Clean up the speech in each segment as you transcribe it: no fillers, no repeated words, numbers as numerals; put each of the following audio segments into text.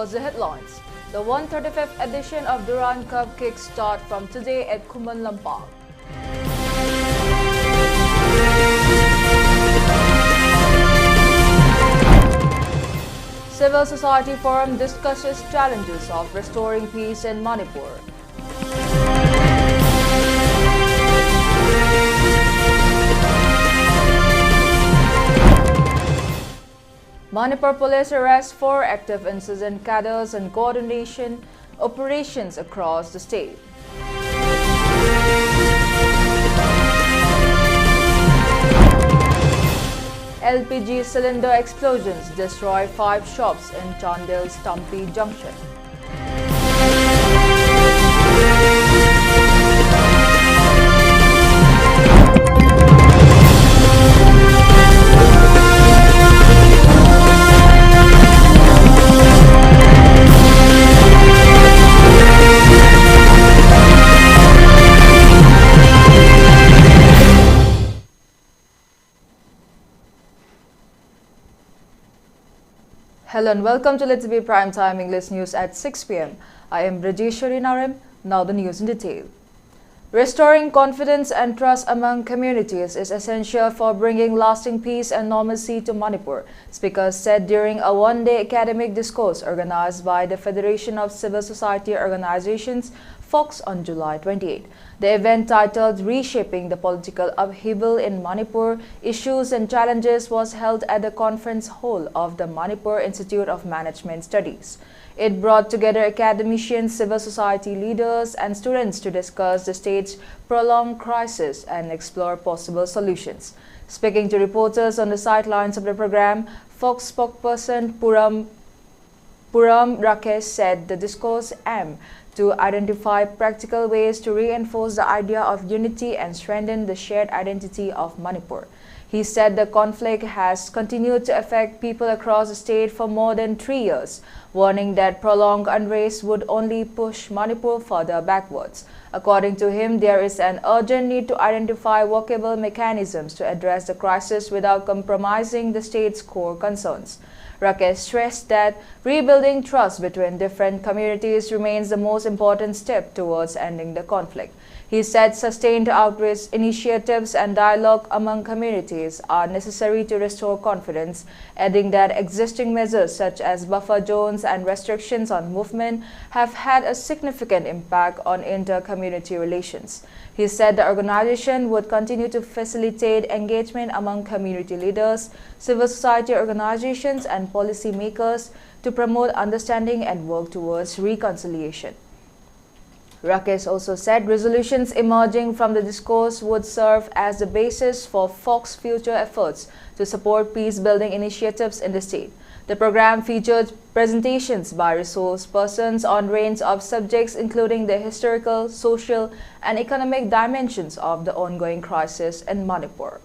was the headlines. The 135th edition of Durand Cup kicks start from today at Khuman Lampak. Civil Society Forum discusses challenges of restoring peace in Manipur. Manipur police arrests 4 active insurgent cadres and coordination operations across the state. LPG cylinder explosions destroy 5 shops in Chandel Stumpy Junction. Hello and welcome to ELITETV Primetime English News at 6 p.m. I am Brajeshwari Naorem. Now the news in detail. Restoring confidence and trust among communities is essential for bringing lasting peace and normalcy to Manipur, speakers said during a one-day academic discourse organized by the Federation of Civil Society Organizations, FOX, on July 28. The event, titled Reshaping the Political Upheaval in Manipur, Issues and Challenges, was held at the conference hall of the Manipur Institute of Management Studies. It brought together academicians, civil society leaders, and students to discuss the state's prolonged crisis and explore possible solutions. Speaking to reporters on the sidelines of the program, FOX spokesperson Puram Rakesh said the discourse aimed to identify practical ways to reinforce the idea of unity and strengthen the shared identity of Manipur. He said the conflict has continued to affect people across the state for more than 3 years, warning that prolonged unrest would only push Manipur further backwards. According to him, there is an urgent need to identify workable mechanisms to address the crisis without compromising the state's core concerns. Rakesh stressed that rebuilding trust between different communities remains the most important step towards ending the conflict. He said sustained outreach initiatives and dialogue among communities are necessary to restore confidence, adding that existing measures such as buffer zones and restrictions on movement have had a significant impact on inter-community relations. He said the organization would continue to facilitate engagement among community leaders, civil society organizations, and policymakers to promote understanding and work towards reconciliation. Rakesh also said resolutions emerging from the discourse would serve as the basis for FOX's future efforts to support peace-building initiatives in the state. The program featured presentations by resource persons on a range of subjects, including the historical, social, and economic dimensions of the ongoing crisis in Manipur.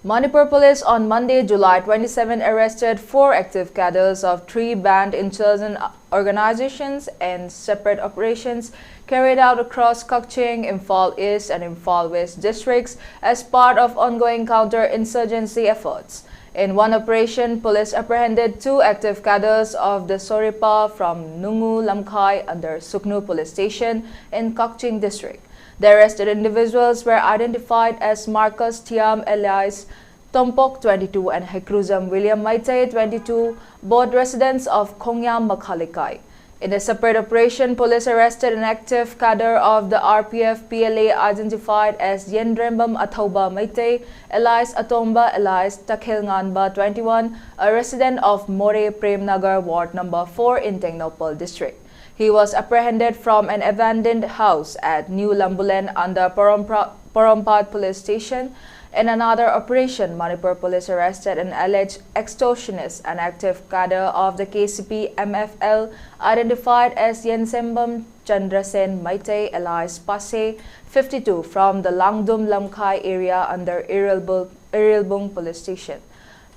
Manipur police on Monday, July 27, arrested 4 active cadres of 3 banned insurgent organizations and separate operations carried out across Kukching, Imphal East and Imphal West districts as part of ongoing counter-insurgency efforts. In one operation, police apprehended 2 active cadres of the Soripa from Nungu Lamkhai under Suknu police station in Kukching district. The arrested individuals were identified as Marcus Thiam alias Tompok 22 and Hekruzam William Maitei 22, both residents of Khongyam Makhalikai. In a separate operation, police arrested an active cadre of the RPF PLA identified as Yendrembam Athoba Maitei alias Atomba alias Takhilnganba 21, a resident of More Premnagar Ward number 4 in Tengnopal district. He was apprehended from an abandoned house at New Lambulen under Porompat police station. In another operation, Manipur police arrested an alleged extortionist, an active cadre of the KCP MFL identified as Yensembam Chandrasen Maitei alias Pase 52 from the Langdum Lamkhai area under Irilbung police station.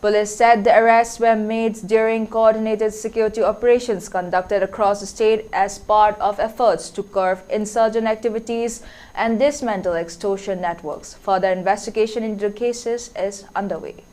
Police said the arrests were made during coordinated security operations conducted across the state as part of efforts to curb insurgent activities and dismantle extortion networks. Further investigation into the cases is underway.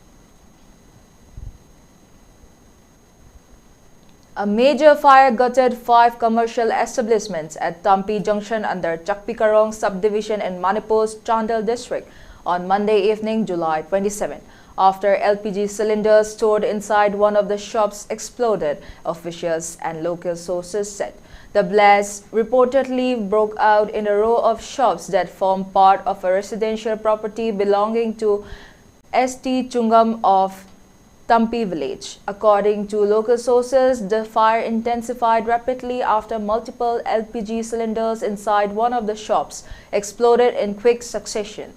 A major fire gutted 5 commercial establishments at Tampi Junction under Chakpikarong subdivision in Manipur's Chandel district on Monday evening, July 27, after LPG cylinders stored inside one of the shops exploded, officials and local sources said. The blaze reportedly broke out in a row of shops that form part of a residential property belonging to St. Chungam of Tampi village. According to local sources, the fire intensified rapidly after multiple LPG cylinders inside one of the shops exploded in quick succession.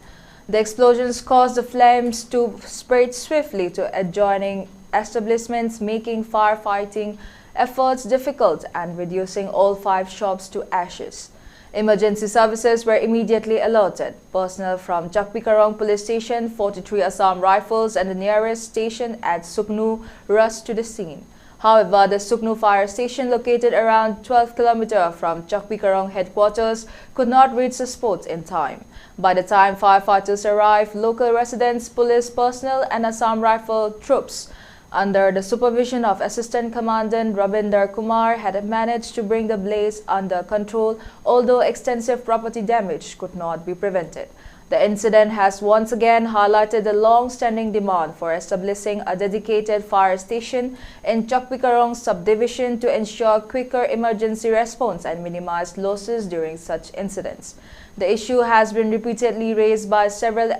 The explosions caused the flames to spread swiftly to adjoining establishments, making firefighting efforts difficult and reducing all 5 shops to ashes. Emergency services were immediately alerted. Personnel from Chakpikarong Police Station, 43 Assam Rifles and the nearest station at Suknu rushed to the scene. However, the Suknu fire station, located around 12 km from Chakpikarong headquarters, could not reach the spot in time. By the time firefighters arrived, local residents, police personnel and Assam Rifle troops under the supervision of Assistant Commandant Rabinder Kumar had managed to bring the blaze under control, although extensive property damage could not be prevented. The incident has once again highlighted the long-standing demand for establishing a dedicated fire station in Chakpikarong subdivision to ensure quicker emergency response and minimize losses during such incidents. The issue has been repeatedly raised by several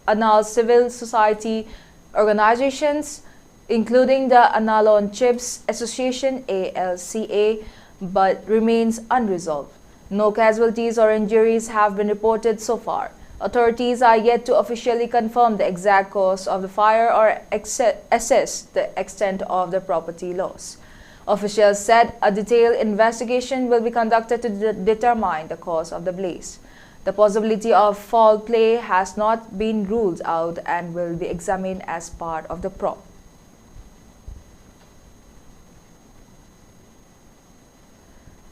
Anal civil society organizations, including the Analon Chips Association ALCA, but remains unresolved. No casualties or injuries have been reported so far. Authorities are yet to officially confirm the exact cause of the fire or assess the extent of the property loss. Officials said a detailed investigation will be conducted to determine the cause of the blaze. The possibility of foul play has not been ruled out and will be examined as part of the probe.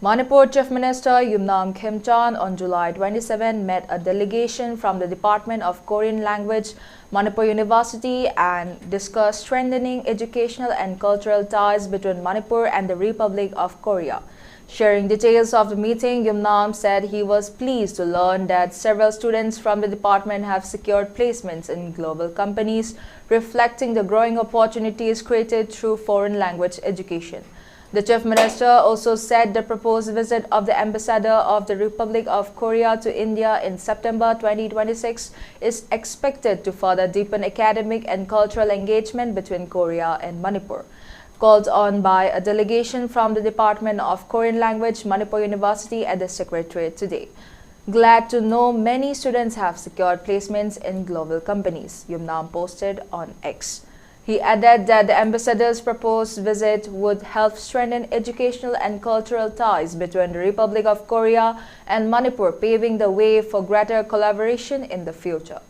Manipur Chief Minister Yumnam Khemchan on July 27 met a delegation from the Department of Korean Language, Manipur University, and discussed strengthening educational and cultural ties between Manipur and the Republic of Korea. Sharing details of the meeting, Yumnam said he was pleased to learn that several students from the department have secured placements in global companies, reflecting the growing opportunities created through foreign language education. The Chief Minister also said the proposed visit of the Ambassador of the Republic of Korea to India in September 2026 is expected to further deepen academic and cultural engagement between Korea and Manipur. Called on by a delegation from the Department of Korean Language, Manipur University at the Secretariat today. Glad to know many students have secured placements in global companies, Yumnam posted on X. He added that the ambassador's proposed visit would help strengthen educational and cultural ties between the Republic of Korea and Manipur, paving the way for greater collaboration in the future.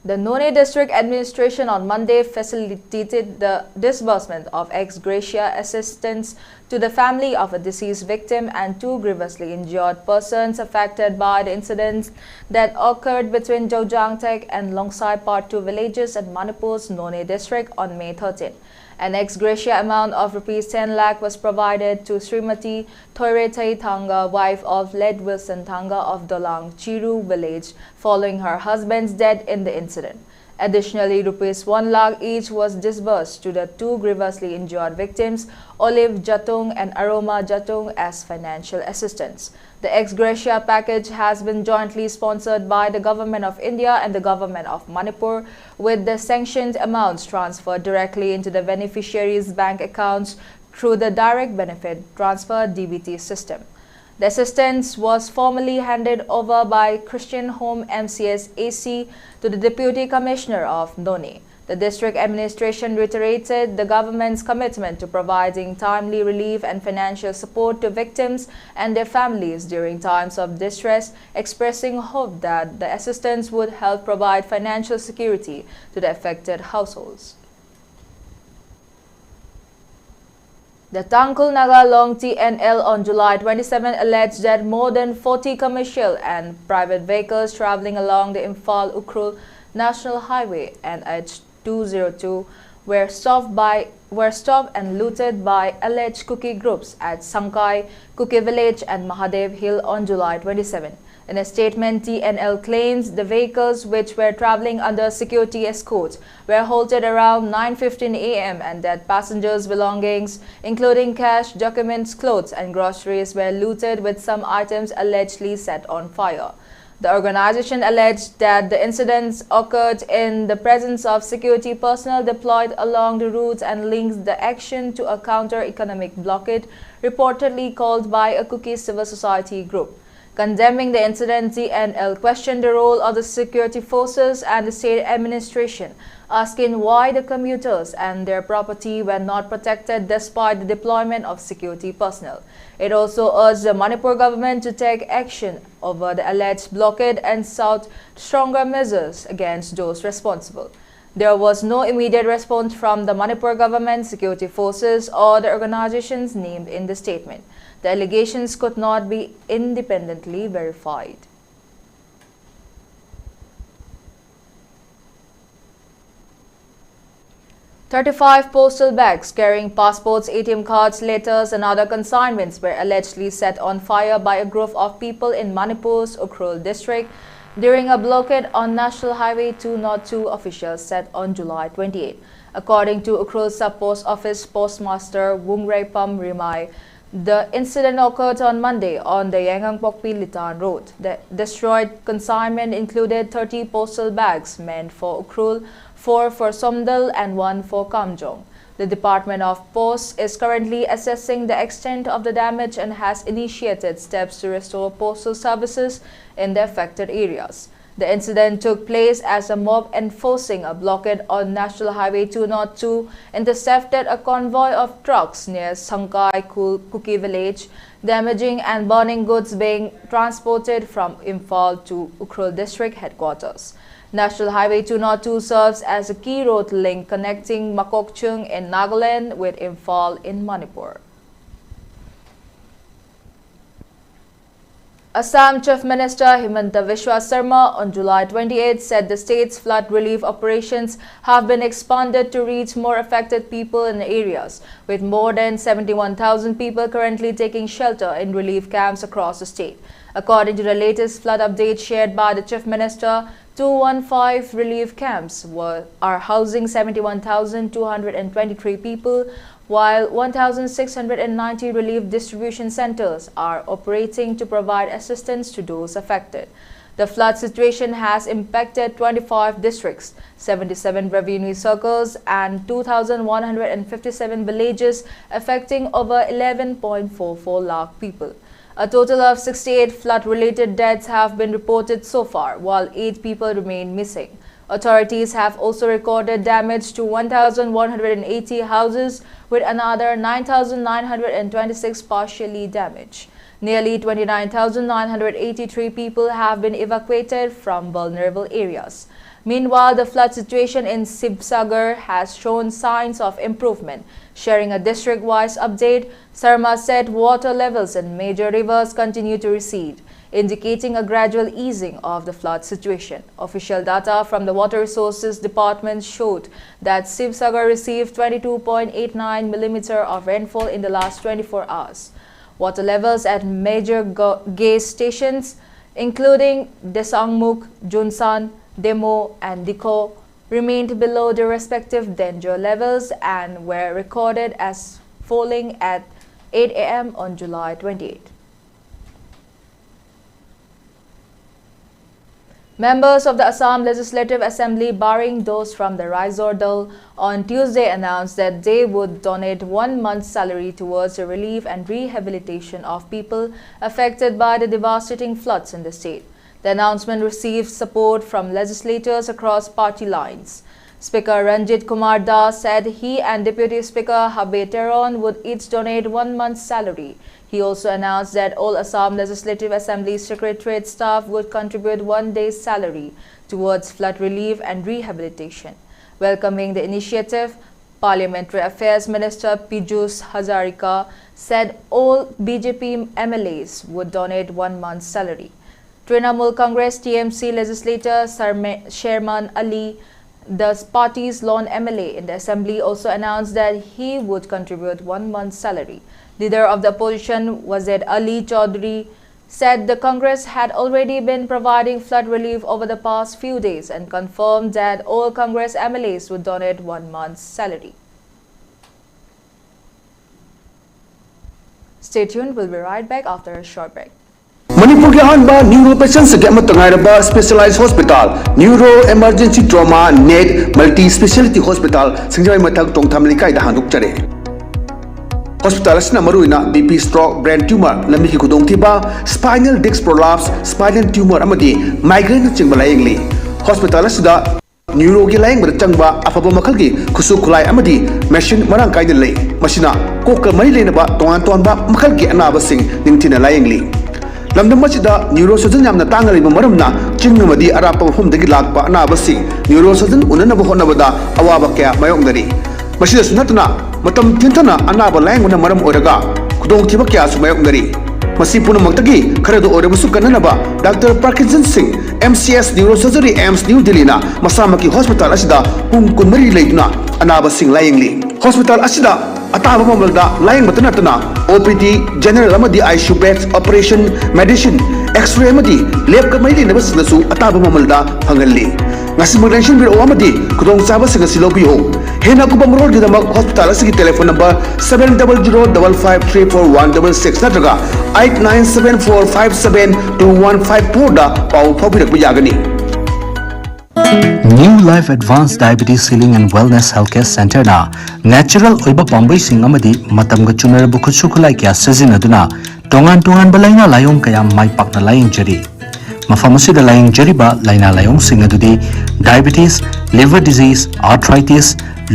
The None District Administration on Monday facilitated the disbursement of ex gratia assistance to the family of a deceased victim and 2 grievously injured persons affected by the incidents that occurred between Jojangtek and Longsai Part 2 villages at Manipur's None District on May 13. An ex gratia amount of Rs 10 lakh was provided to Srimati Thoiretai Thanga, wife of Led Wilson Thanga of Dolang Chiru village, following her husband's death in the incident. Additionally, Rs 1 lakh each was disbursed to the 2 grievously injured victims, Olive Jatung and Aroma Jatung, as financial assistance. The ex gratia package has been jointly sponsored by the Government of India and the Government of Manipur, with the sanctioned amounts transferred directly into the beneficiaries' bank accounts through the Direct Benefit Transfer DBT system. The assistance was formally handed over by Christian Home MCS AC to the Deputy Commissioner of None. The district administration reiterated the government's commitment to providing timely relief and financial support to victims and their families during times of distress, expressing hope that the assistance would help provide financial security to the affected households. The Tangkul Naga Long TNL on July 27 alleged that more than 40 commercial and private vehicles traveling along the Imphal-Ukhrul National Highway NH 202 were stopped and looted by alleged Kuki groups at Sankai, Kuki village and Mahadev Hill on July 27. In a statement, TNL claims the vehicles, which were traveling under security escort, were halted around 9:15 a.m. and that passengers' belongings, including cash, documents, clothes and groceries, were looted with some items allegedly set on fire. The organization alleged that the incidents occurred in the presence of security personnel deployed along the route and links the action to a counter-economic blockade reportedly called by a Kuki civil society group. Condemning the incident, TNL questioned the role of the security forces and the state administration, asking why the commuters and their property were not protected despite the deployment of security personnel. It also urged the Manipur government to take action over the alleged blockade and sought stronger measures against those responsible. There was no immediate response from the Manipur government, security forces, or the organizations named in the statement. The allegations could not be independently verified. "35 postal bags carrying passports, ATM cards, letters and other consignments were allegedly set on fire by a group of people in Manipur's Ukhrul district during a blockade on National Highway 202, officials said on July 28. According to Ukhrul Sub-Post Office Postmaster Wungrepam Rimai, the incident occurred on Monday on the Yangang-Pokpi Litan Road. The destroyed consignment included 30 postal bags meant for Ukhrul, 4 for Chandel and 1 for Kamjong. The Department of Post is currently assessing the extent of the damage and has initiated steps to restore postal services in the affected areas. The incident took place as a mob enforcing a blockade on National Highway 202 intercepted a convoy of trucks near Sankai Kuki village, damaging and burning goods being transported from Imphal to Ukhrul district headquarters. National Highway 202 serves as a key road link connecting Makokchung in Nagaland with Imphal in Manipur. Assam Chief Minister Himanta Biswa Sarma on July 28 said the state's flood relief operations have been expanded to reach more affected people in areas, with more than 71,000 people currently taking shelter in relief camps across the state. According to the latest flood update shared by the Chief Minister, 215 relief camps are housing 71,223 people, while 1,690 relief distribution centers are operating to provide assistance to those affected. The flood situation has impacted 25 districts, 77 revenue circles, and 2,157 villages, affecting over 11.44 lakh people. A total of 68 flood-related deaths have been reported so far, while 8 people remain missing. Authorities have also recorded damage to 1,180 houses, with another 9,926 partially damaged. Nearly 29,983 people have been evacuated from vulnerable areas. Meanwhile, the flood situation in Sibsagar has shown signs of improvement. Sharing a district-wise update, Sarma said water levels in major rivers continue to recede, indicating a gradual easing of the flood situation. Official data from the Water Resources Department showed that Sibsagar received 22.89 mm of rainfall in the last 24 hours. Water levels at major gas stations, including Desangmuk, Junsan, Demo and Dikho, remained below their respective danger levels and were recorded as falling at 8 a.m. on July 28. Members of the Assam Legislative Assembly, barring those from the Raizor Dal, on Tuesday announced that they would donate 1 month's salary towards the relief and rehabilitation of people affected by the devastating floods in the state. The announcement received support from legislators across party lines. Speaker Ranjit Kumar Das said he and Deputy Speaker Habe Teron would each donate 1 month's salary. He also announced that all Assam Legislative Assembly Secretariat staff would contribute 1 day's salary towards flood relief and rehabilitation. Welcoming the initiative, Parliamentary Affairs Minister Pijus Hazarika said all BJP MLAs would donate 1 month's salary. Trinamool Congress TMC legislator Sherman Ali The party's lone MLA in the assembly also announced that he would contribute 1 month's salary. Leader of the opposition, Wazir Ali Chaudhry, said the Congress had already been providing flood relief over the past few days and confirmed that all Congress MLAs would donate 1 month's salary. Stay tuned, we'll be right back after a short break. Manipur के आनबा neuro patients के मत तंगाइरबा specialised hospital neuro emergency trauma net multi speciality hospital सिंगजाई मथक टोंगथाम लिकाई दा हानुक चरे हॉस्पिटल असना मरुइना बीपी स्ट्रोक ब्रेन ट्यूमर लंबी की खुदोंगथिबा spinal disc prolapse spinal tumour अमदी माइग्रेन चिंगबा लायंगली हॉस्पिटल असदा न्यूरो की लायंग बद चंगबा अफबा मखल की खुसु खुलाई अमदी मशीन मरांग कायदे लई मशीना कोक मरी लेनबा तोंगान तोंबा मखल की अनाबा सिंग निंगथिना लायंगली लमदम मचिदा न्यूरो सर्जन यामना तांगलिबा मरमना चिंगमदी अरापा मफमदगी लाकपा अनाबा सिंग न्यूरो सर्जन उननबा होनबदा अवाबा कया मायोंगदरी मशीदा सुनतना मतम थिंथना अनाबा लायंगना मरम ओरगा खुदोंथिबा कया सुमायोंगदरी मसी पुनमक्तगी खरदो ओरबसु कन्ननबा doctor Parkinson Singh MCS neuro surgery AIIMS New Delhi ना मसामकी हॉस्पिटल असिदा पुंग कुनमरी लेदुना अनाबा सिंह लायंगली हॉस्पिटल असिदा अताबा ममलदा लायंग मतनतना ओपीडी जनरल अमदी ICU beds operation medicine X-ray अमदी लैब कमैली नबसनसु अताबा ममलदा फंगल्ली ngasimulension biro amadi kudong chaba singa silobiyo hena kubam road gidama hospital asigi telephone number 7005534166 natraga 8974572154 da pau phobirak yagani. New Life Advanced Diabetes Healing and Wellness Healthcare Center na natural oiba pambai sing amadi matamga chunarabu khutsukulai kya sajinaduna tongan balaina layong kaya mai pakna laying jari mafam asida laying jariba laina layong sing adudi diabetes, liver disease, arthritis,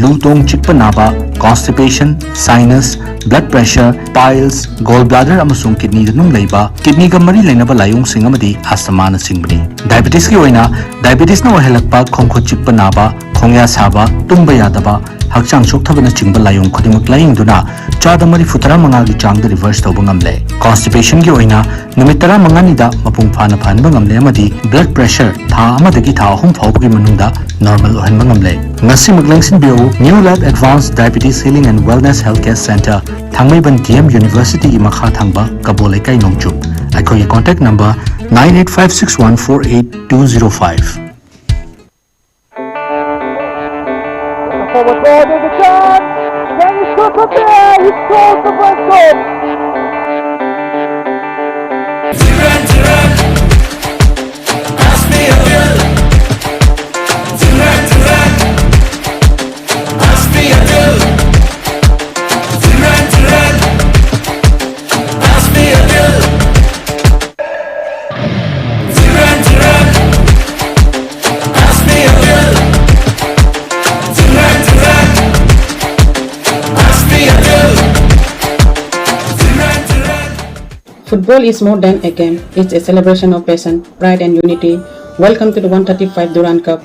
lutong chikpa naba, constipation, sinus, blood pressure, piles, gallbladder amasung kidney danung leiba kidney ga mari lainaba layong sing amadi asthma na singbani diabetes ki oina diabetes na wahelakpa khongkho chikpa naba khongya saba tumba yadaba hakchang sokthabana chingba layong khudimuk laying duna chada mari futara manga gi chang da reverse tawba ngamle constipation gi oina numit tara manga ni da mapung phana phanba ngamle amadi blood pressure tha amadagi tha ahum phawba gi manungda normal ohanba ngamle ngasi maglangsin bio New Life Advanced Diabetes Healing and Wellness Healthcare Center Thangmaiban DM University gi makha thangba kabole kai nongchup akhoi contact number 9856148205. Forward ball, there's a chance. Can he score from there? He scores the first goal. Durand, pass me a bill. Durand, pass me a bill. Durand, pass me a bill. Durand, pass me a bill. Football is more than a game. It's a celebration of passion, pride and unity. Welcome to the 135 Durand Cup.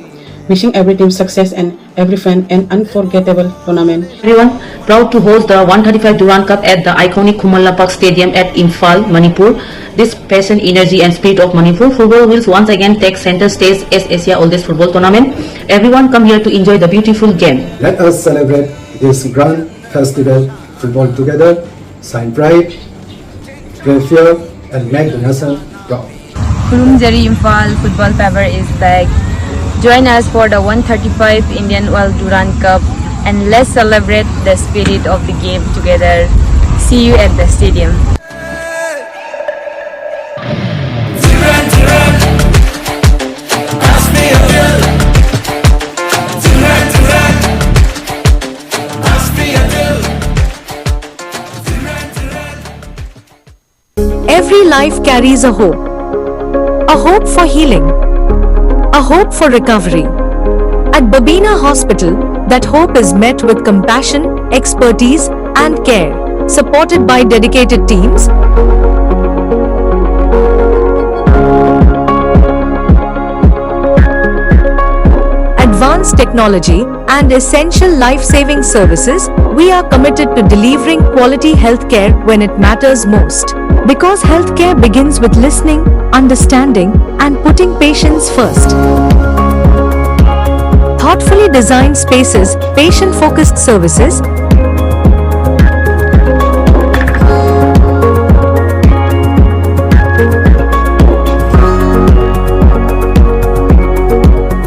Wishing every team success and every fan an unforgettable tournament. Everyone, proud to host the 135 Durand Cup at the iconic Kumalapak Stadium at Imphal, Manipur. This passion, energy and spirit of Manipur football will once again take center stage as Asia's oldest football tournament. Everyone come here to enjoy the beautiful game. Let us celebrate this grand festival, football together, sign pride, play fair and make the nation proud. Kurumjari Imphal football fever is back. Join us for the 135 Indian World Durand Cup and let's celebrate the spirit of the game together. See you at the stadium. Every life carries a hope for healing, a hope for recovery. At Babina Hospital, that hope is met with compassion, expertise and care, supported by dedicated teams, advanced technology and essential life-saving services. We are committed to delivering quality healthcare when it matters most. Because healthcare begins with listening, understanding, and putting patients first. thoughtfully designed spaces, patient-focused services,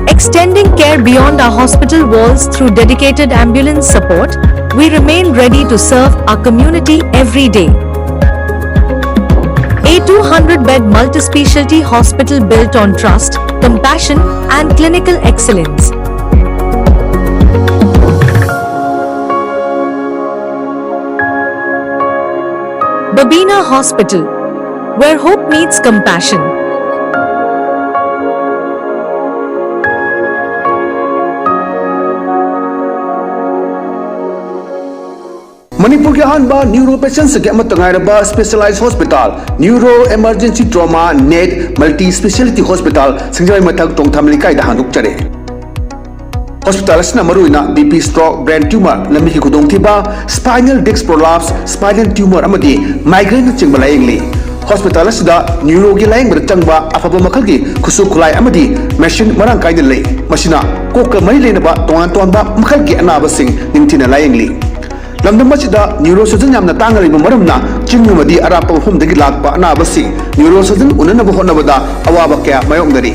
extending care beyond our hospital walls through dedicated ambulance support, we remain ready to serve our community every day. A 200-bed multi-specialty hospital built on trust, compassion, and clinical excellence. Babina Hospital, where hope meets compassion. Manipur के अहानबा neuro patients के अमतंगायरबा specialised hospital neuro emergency trauma net multi speciality hospital सिंगजाई मथक टोंगथाम लिकाई दा हांदुकचरे hospital असना मरुइना बीपी स्ट्रोक ब्रेन ट्यूमर लम्बी की खुदोंगथिबा spinal disc prolapse spinal tumour अमदी माइग्रेन चिंगबा लायंगली हॉस्पिटल असदा न्यूरो की लायंग चंगबा अफबा मखल की खुसु खुलाई अमदी मशीन मरांग कायदे लई मसिना कोक मरी लेनबा तोंगान तोंबा मखल की अनाबसिंग निंगथिना लायंगली लमदम मसिदा neuro surgeon यामना तांगरिबा मरमना चिंगमदी Arap मफुमदगी Lakpa अनाबसि neuro surgeon उननबा होनबदा अवाबा कया मायोंगदरी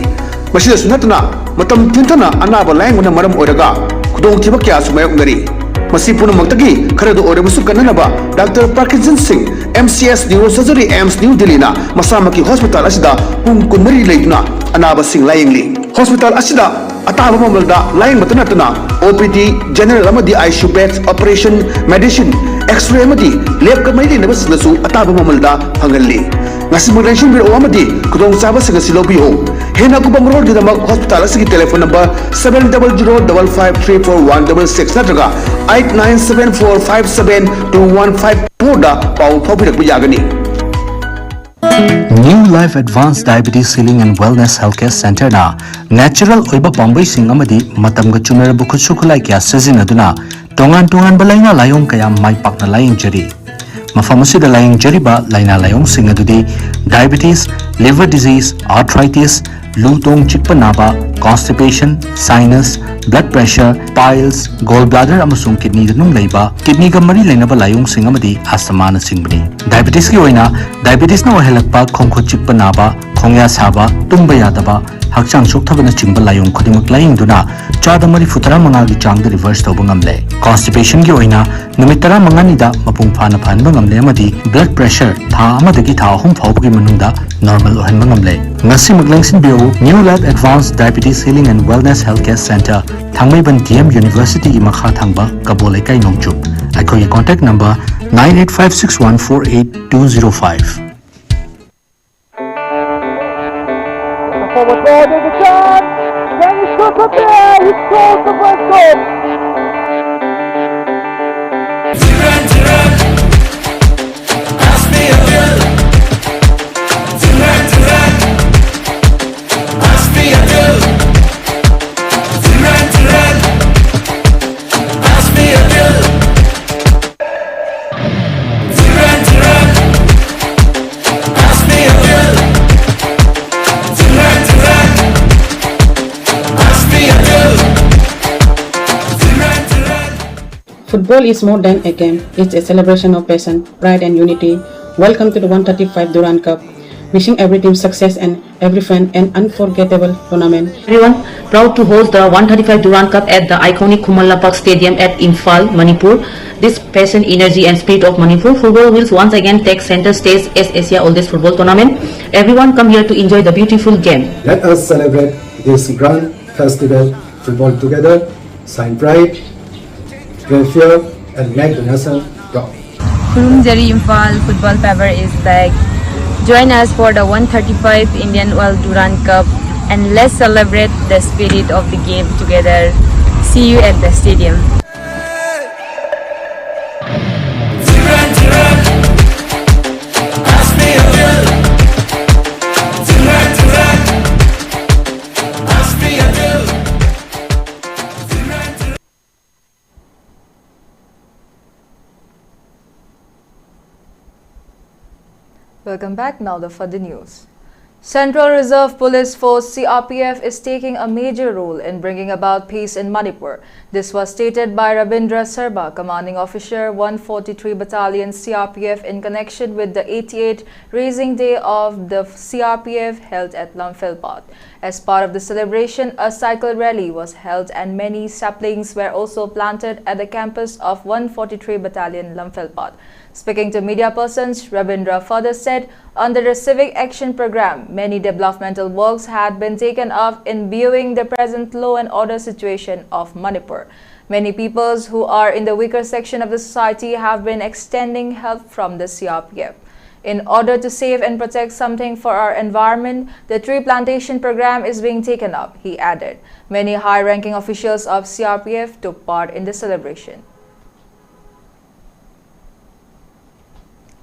मसिदा सुनतना मतम तिंथना अनाबा लायंगना मरम ओरगा खुदोंथिबा कया सु मायोंगदरी मसि पुनमक्तगी खरदो ओरबसु कन्ननबा doctor Parkinson Singh MCS neuro surgery AIIMS New Delhi ना मसामकी हॉस्पिटल असिदा पुंग कुनमरी लेदुना अनाबा सिंह लायंगली हॉस्पिटल असिदा अताब ममलदा लाइन मतनतना OPD जनरल अमदी ICU beds operation medicine X-ray अमदी लैब कमैदि नबसनसु अताब ममलदा फंगल्ली ngasi modernization bill amadi kudong saba singa silobiyo hena kubang road gidamak hospital asigi telephone number 7005534166 natraga 8974572154 da paw phobirak biyagani New Life Advanced Diabetes Healing and Wellness Healthcare Center na natural oiba pambai sing amadi matamga chunarabu khutsukulai kya sazinaduna tongan balaina layong kaya mai pakna laying jari mafam asida laying jariba laina layong sing adudi diabetes, liver disease, arthritis, lutong chikpa naba, constipation, sinus, blood pressure, piles, gallbladder amasung kidney danung leiba kidney ga mari lainaba layong sing amadi asthma na singbani diabetes ki oina diabetes na ohelakpa khongkho chikpa naba khongya saba tumba yadaba hakchang sokthaba chingba layong khudimuk laying duna chada mari futara manga gi chang da reverse toba ngamle constipation gi oina numit tara manga ni da mapung phana phanba ngamle amadi blood pressure tha amadagi tha ahum phawba gi manungda normal ohanba ngamle ngasi maglangsin bio New Life Advanced Diabetes Healing and Wellness Healthcare Center Thangmaiban DM University gi makha thangba kabole kai nongchup akhoi contact number 9856148205 Forward ball, there's a chance. Can he shoot up there? He scores the first goal. Durand, ask me a bill. Durand, ask me a bill. Durand, ask me a bill. Durand, ask me a bill. Football is more than a game. It's a celebration of passion, pride and unity. Welcome to the 135 Durand Cup. Wishing every team success and every fan an unforgettable tournament. Everyone, proud to host the 135 Durand Cup at the iconic Kumalapak Stadium at Imphal, Manipur. This passion, energy and spirit of Manipur football will once again take center stage as Asia's oldest football tournament. Everyone come here to enjoy the beautiful game. Let us celebrate this grand festival, football together, sign pride, play fair, and make the nation proud. Kurumjari Imphal football fever is back. Join us for the 135 Indian World Durand Cup and let's celebrate the spirit of the game together. See you at the stadium. Ask me a bill. Ask me a bill. Welcome back. Now the further news. Central Reserve Police Force CRPF is taking a major role in bringing about peace in Manipur. This was stated by Rabindra Sarba, commanding officer 143 Battalion CRPF in connection with the 88th Raising Day of the CRPF held at Lamphilpat. As part of the celebration, a cycle rally was held and many saplings were also planted at the campus of 143 Battalion Lamphilpat. Speaking to media persons, Rabindra further said, under the Civic Action Program, many developmental works had been taken up in viewing the present law and order situation of Manipur. Many peoples who are in the weaker section of the society have been extending help from the CRPF. In order to save and protect something for our environment, the tree plantation program is being taken up, he added. Many high-ranking officials of CRPF took part in the celebration.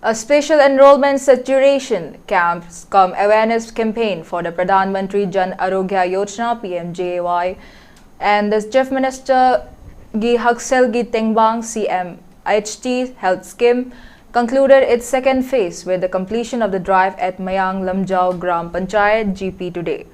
A special enrollment saturation camps cum awareness campaign for the Pradhan Mantri Jan Arogya Yojana PMJAY and the Chief Minister Gi Haksel Gi Tengbang CMHT Health Scheme concluded its second phase with the completion of the drive at Mayang Lamjau Gram Panchayat GP today.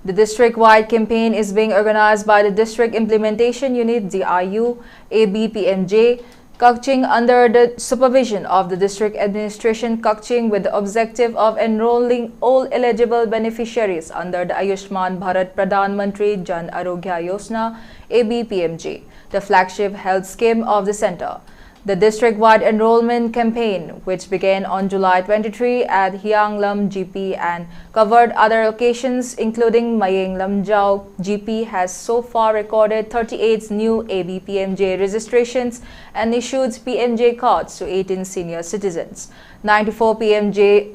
The district-wide campaign is being organized by the District Implementation Unit DIU ABPMJ Kaching under the supervision of the District Administration Kaching with the objective of enrolling all eligible beneficiaries under the Ayushman Bharat Pradhan Mantri Jan Arogya Yojana ABPMJ, the flagship health scheme of the centre. The district-wide enrollment campaign, which began on July 23 at Hianglam GP and covered other locations including Mayang Lamjau GP, has so far recorded 38 new ABPMJ registrations and issued PMJ cards to 18 senior citizens. 94 PMJ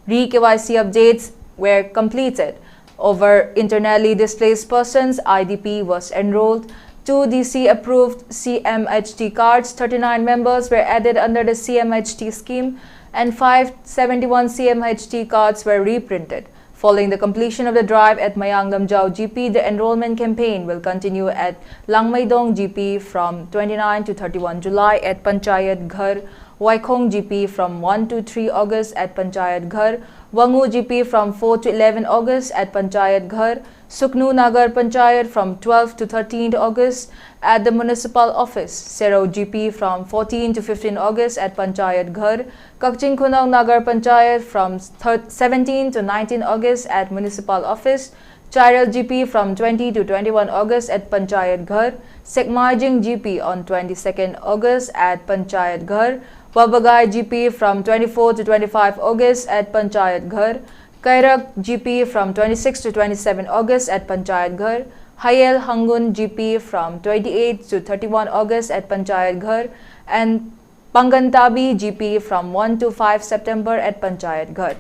re-KYC updates were completed. Over internally displaced persons, IDP was enrolled. 2 DC-approved CMHT cards, 39 members were added under the CMHT scheme, and 571 CMHT cards were reprinted. Following the completion of the drive at Mayang Lamjau GP, the enrollment campaign will continue at Langmaidong GP from 29 to 31 July, at Panchayat Ghar, Waikhong GP from 1 to 3 August at Panchayat Ghar, Wangu GP from 4 to 11 August at Panchayat Ghar, Suknu Nagar Panchayat from 12 to 13 August at the Municipal Office, Serau GP from 14 to 15 August at Panchayat Ghar, Kakching Khunang Nagar Panchayat from 17 to 19 August at Municipal Office, Chairal GP from 20 to 21 August at Panchayat Ghar, Sekmajing GP on 22nd August at Panchayat Ghar, Wabagai GP from 24 to 25 August at Panchayat Ghar, Kairak GP from 26 to 27 August at Panchayat Ghar, Hayel Hangun GP from 28 to 31 August at Panchayat Ghar, and Pangantabi GP from 1 to 5 September at Panchayat Ghar.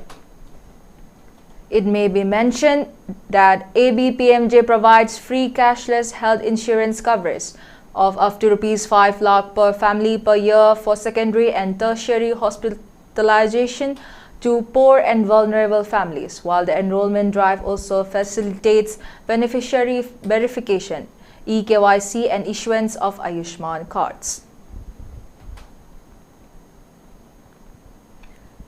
It may be mentioned that ABPMJ provides free cashless health insurance coverage of up to Rs 5 lakh per family per year for secondary and tertiary hospitalization to poor and vulnerable families, while the enrollment drive also facilitates beneficiary verification, eKYC, and issuance of Ayushman cards.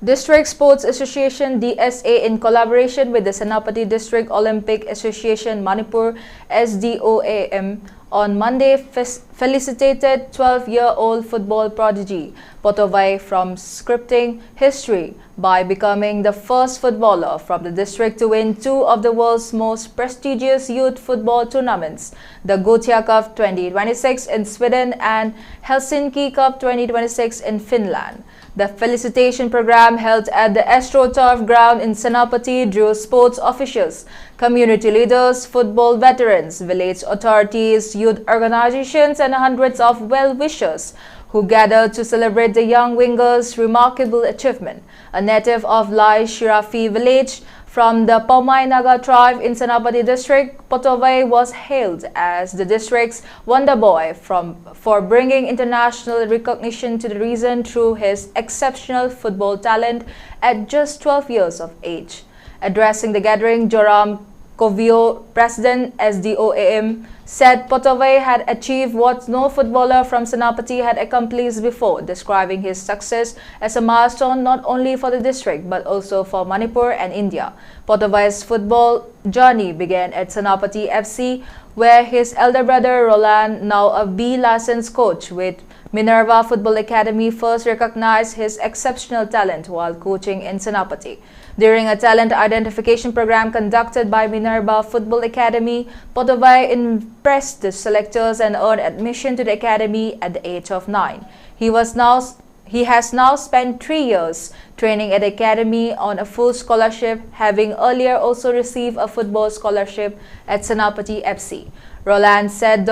District Sports Association DSA, in collaboration with the Senapati District Olympic Association Manipur SDOAM, on Monday felicitated 12-year-old football prodigy Potovai from scripting history by becoming the first footballer from the district to win 2 of the world's most prestigious youth football tournaments, the Gothia Cup 2026 in Sweden and Helsinki Cup 2026 in Finland. The felicitation program held at the AstroTurf ground in Senapati drew sports officials, community leaders, football veterans, village authorities, youth organizations, and hundreds of well-wishers who gathered to celebrate the young winger's remarkable achievement. A native of Lai Shirafi village from the Paumai Naga tribe in Senapati district, Potovai was hailed as the district's wonder boy for bringing international recognition to the region through his exceptional football talent at just 12 years of age. Addressing the gathering, Joram Kovio President SDOAM said Potawai had achieved what no footballer from Senapati had accomplished before, describing his success as a milestone not only for the district but also for Manipur and India. Potawai's football journey began at Senapati FC, where his elder brother Roland, now a B licensed coach with Minerva Football Academy, first recognized his exceptional talent while coaching in Senapati. During a talent identification program conducted by Minerva Football Academy, Potawai impressed the selectors and earned admission to the academy at the age of 9. He has now spent 3 years training at the academy on a full scholarship, having earlier also received a football scholarship at Senapati FC. Roland said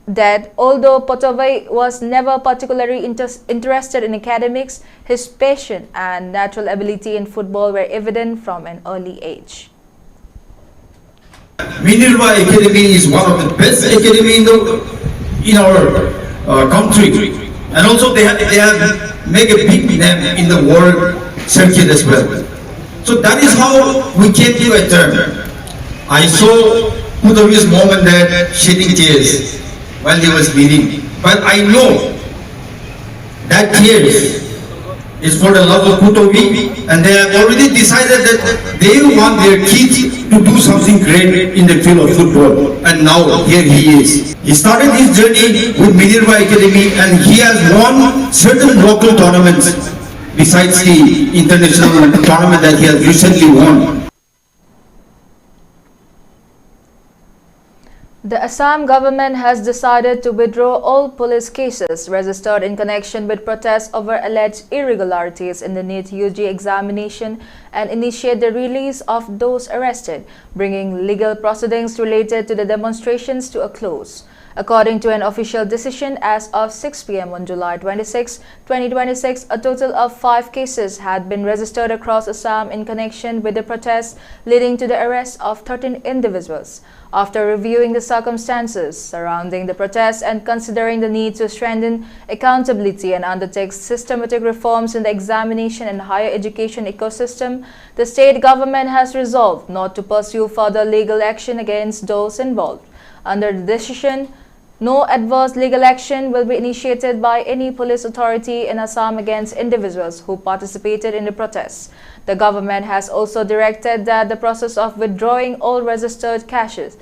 that although Potawai was never particularly interested in academics, his passion and natural ability in football were evident from an early age. Minerva Academy is one of the best academy in our country, and also they have made a big name in the world circuit as well. So that is how we came to a term. I saw Potawai's mom and dad shedding tears while he was leaving, but I know that tears is for the love of Potawai, and they have already decided that they want their kids to do something great in the field of football, and now here he is. He started his journey with Minerva Academy, and he has won certain local tournaments besides the international tournament that he has recently won. The Assam government has decided to withdraw all police cases registered in connection with protests over alleged irregularities in the NEET UG examination and initiate the release of those arrested, bringing legal proceedings related to the demonstrations to a close. According to an official decision as of 6 p.m. on July 26, 2026, a total of 5 cases had been registered across Assam in connection with the protests, leading to the arrest of 13 individuals. After reviewing the circumstances surrounding the protests and considering the need to strengthen accountability and undertake systematic reforms in the examination and higher education ecosystem, the state government has resolved not to pursue further legal action against those involved. Under the decision, no adverse legal action will be initiated by any police authority in Assam against individuals who participated in the protests. The government has also directed that the process of withdrawing all registered cases,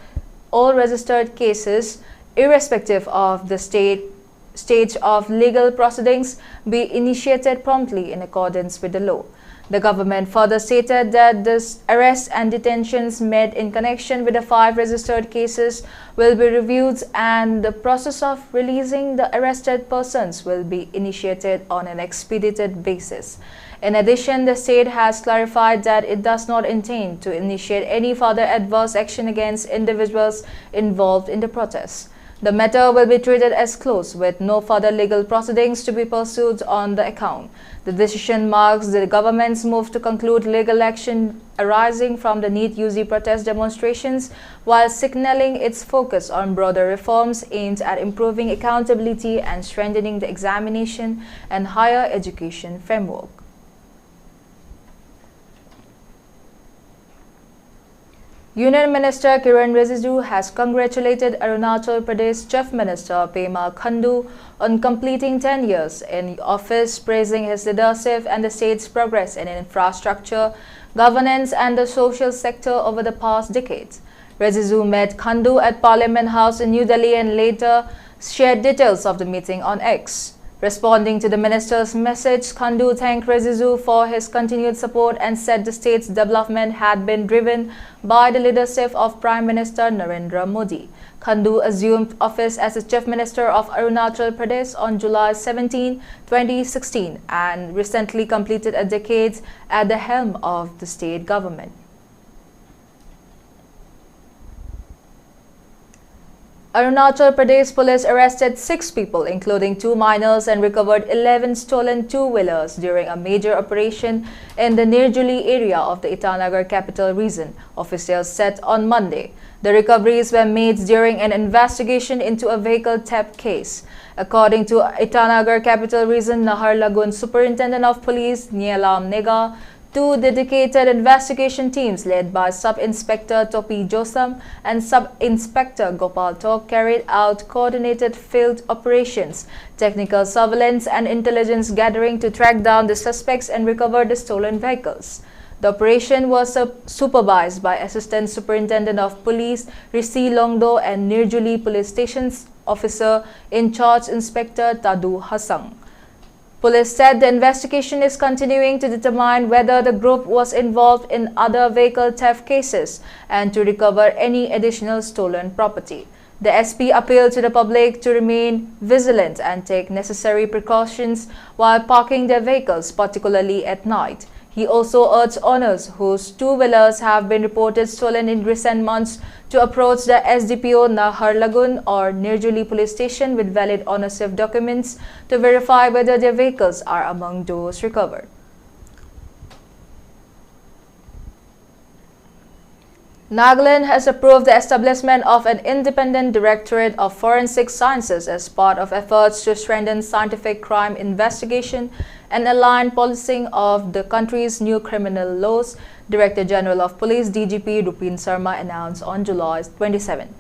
irrespective of the stage of legal proceedings, be initiated promptly in accordance with the law. The government further stated that this arrests and detentions made in connection with the 5 registered cases will be reviewed and the process of releasing the arrested persons will be initiated on an expedited basis. In addition, the state has clarified that it does not intend to initiate any further adverse action against individuals involved in the protests. The matter will be treated as closed, with no further legal proceedings to be pursued on the account. The decision marks the government's move to conclude legal action arising from the NEET UG protest demonstrations, while signaling its focus on broader reforms aimed at improving accountability and strengthening the examination and higher education framework. Union Minister Kiran Rijiju has congratulated Arunachal Pradesh Chief Minister Pema Khandu on completing 10 years in office, praising his leadership and the state's progress in infrastructure, governance and the social sector over the past decades. Rijiju met Khandu at Parliament House in New Delhi and later shared details of the meeting on X. Responding to the minister's message, Khandu thanked Rijiju for his continued support and said the state's development had been driven by the leadership of Prime Minister Narendra Modi. Khandu assumed office as the Chief Minister of Arunachal Pradesh on July 17, 2016 and recently completed a decade at the helm of the state government. Arunachal Pradesh police arrested 6 people, including 2 minors, and recovered 11 stolen 2-wheelers during a major operation in the Nirjuli area of the Itanagar capital region, officials said on Monday. The recoveries were made during an investigation into a vehicle theft case. According to Itanagar capital region Naharlagun Superintendent of Police Nielam Nega, two dedicated investigation teams led by Sub-Inspector Topi Josam and Sub-Inspector Gopal Tok carried out coordinated field operations, technical surveillance and intelligence gathering to track down the suspects and recover the stolen vehicles. The operation was supervised by Assistant Superintendent of Police Risi Longdo and Nirjuli Police Station's Officer in Charge Inspector Tadu Hasang. Police said the investigation is continuing to determine whether the group was involved in other vehicle theft cases and to recover any additional stolen property. The SP appealed to the public to remain vigilant and take necessary precautions while parking their vehicles, particularly at night. He also urged owners whose two-wheelers have been reported stolen in recent months to approach the SDPO Naharlagun or Nirjuli police station with valid ownership documents to verify whether their vehicles are among those recovered. Nagaland has approved the establishment of an independent Directorate of Forensic Sciences as part of efforts to strengthen scientific crime investigation and align policing of the country's new criminal laws, Director General of Police DGP Rupin Sharma announced on July 27.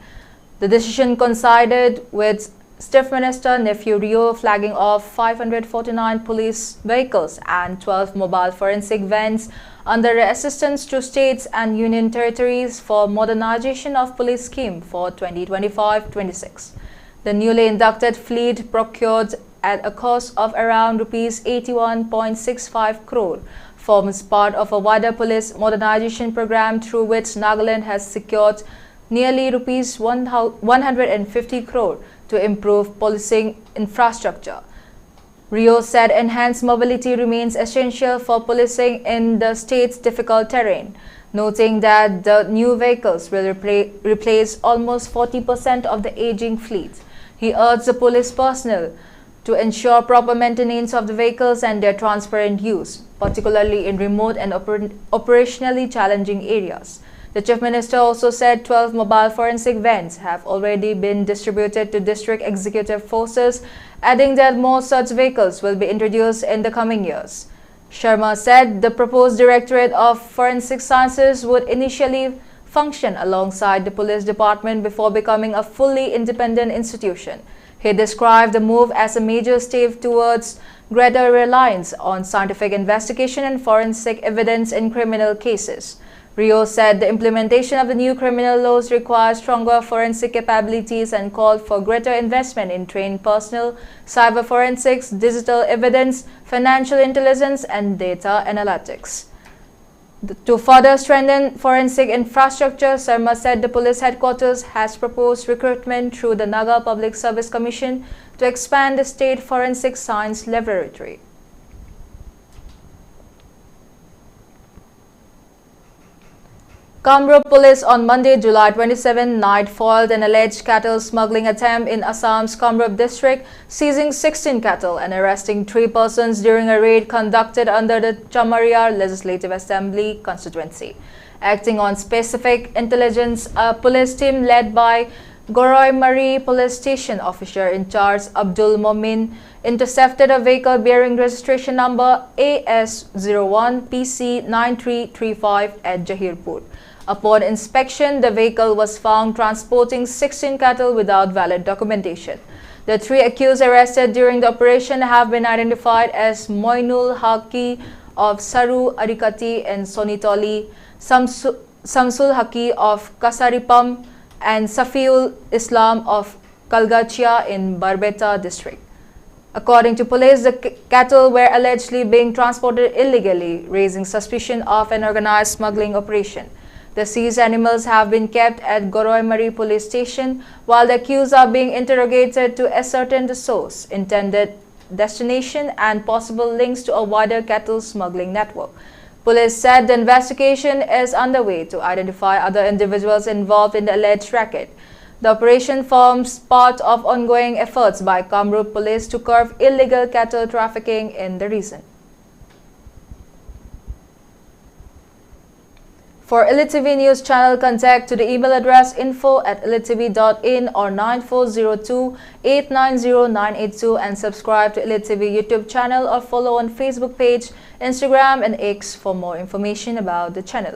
The decision coincided with Chief Minister Nephew Rio flagging off 549 police vehicles and 12 mobile forensic vans under assistance to states and union territories for modernization of police scheme for 2025-26. The newly inducted fleet procured at a cost of around Rs 81.65 crore forms part of a wider police modernization program through which Nagaland has secured nearly Rs 150 crore to improve policing infrastructure. Rio said enhanced mobility remains essential for policing in the state's difficult terrain, noting that the new vehicles will replace almost 40% of the aging fleet. He urged the police personnel to ensure proper maintenance of the vehicles and their transparent use, particularly in remote and operationally challenging areas. The Chief Minister also said 12 mobile forensic vans have already been distributed to district executive forces, adding that more such vehicles will be introduced in the coming years. Sharma said the proposed Directorate of Forensic Sciences would initially function alongside the police department before becoming a fully independent institution. He described the move as a major step towards greater reliance on scientific investigation and forensic evidence in criminal cases. Rio said the implementation of the new criminal laws requires stronger forensic capabilities and called for greater investment in trained personnel, cyber forensics, digital evidence, financial intelligence, and data analytics. To further strengthen forensic infrastructure, Sharma said the police headquarters has proposed recruitment through the Naga Public Service Commission to expand the state forensic science laboratory. Kamrup police on Monday, July 27 night foiled an alleged cattle smuggling attempt in Assam's Kamrup district, seizing 16 cattle and arresting 3 persons during a raid conducted under the Chamaria Legislative Assembly constituency. Acting on specific intelligence, a police team led by Goroimari Police Station officer in charge Abdul Momin intercepted a vehicle bearing registration number AS01PC9335 at Jahirpur. Upon inspection, the vehicle was found transporting 16 cattle without valid documentation. The 3 accused arrested during the operation have been identified as Moinul Haki of Saru Arikati and Sonitoli, Samsul Haki of Kasaripam, and Safiul Islam of Kalgachia in Barbeta district. According to police, the cattle were allegedly being transported illegally, raising suspicion of an organized smuggling operation. The seized animals have been kept at Goroimari police station, while the accused are being interrogated to ascertain the source, intended destination, and possible links to a wider cattle smuggling network. Police said the investigation is underway to identify other individuals involved in the alleged racket. The operation forms part of ongoing efforts by Kamrup police to curb illegal cattle trafficking in the region. For ELITETV News channel, contact to the email address info@elitetv.in or 9402-890-982 and subscribe to ELITETV YouTube channel or follow on Facebook page, Instagram and X for more information about the channel.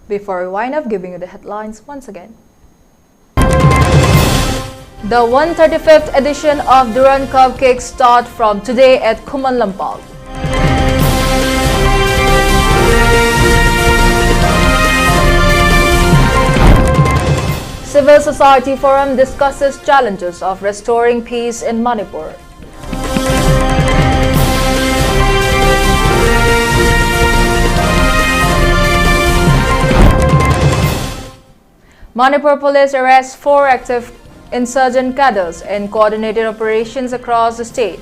Before we wind up, giving you the headlines once again. The 135th edition of Durand Cup kicks start from today at Kumanlampal. Civil Society Forum discusses challenges of restoring peace in Manipur. Manipur police arrests 4 active insurgent cadres in coordinated operations across the state.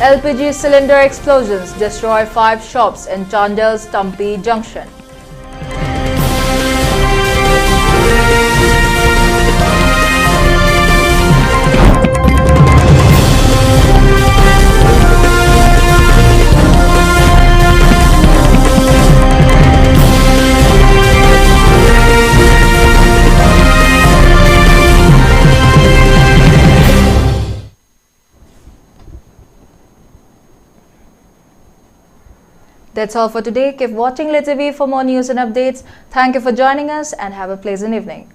LPG cylinder explosions destroy 5 shops in Chandel's Stumpy Junction. That's all for today. Keep watching ELITETV for more news and updates. Thank you for joining us and have a pleasant evening.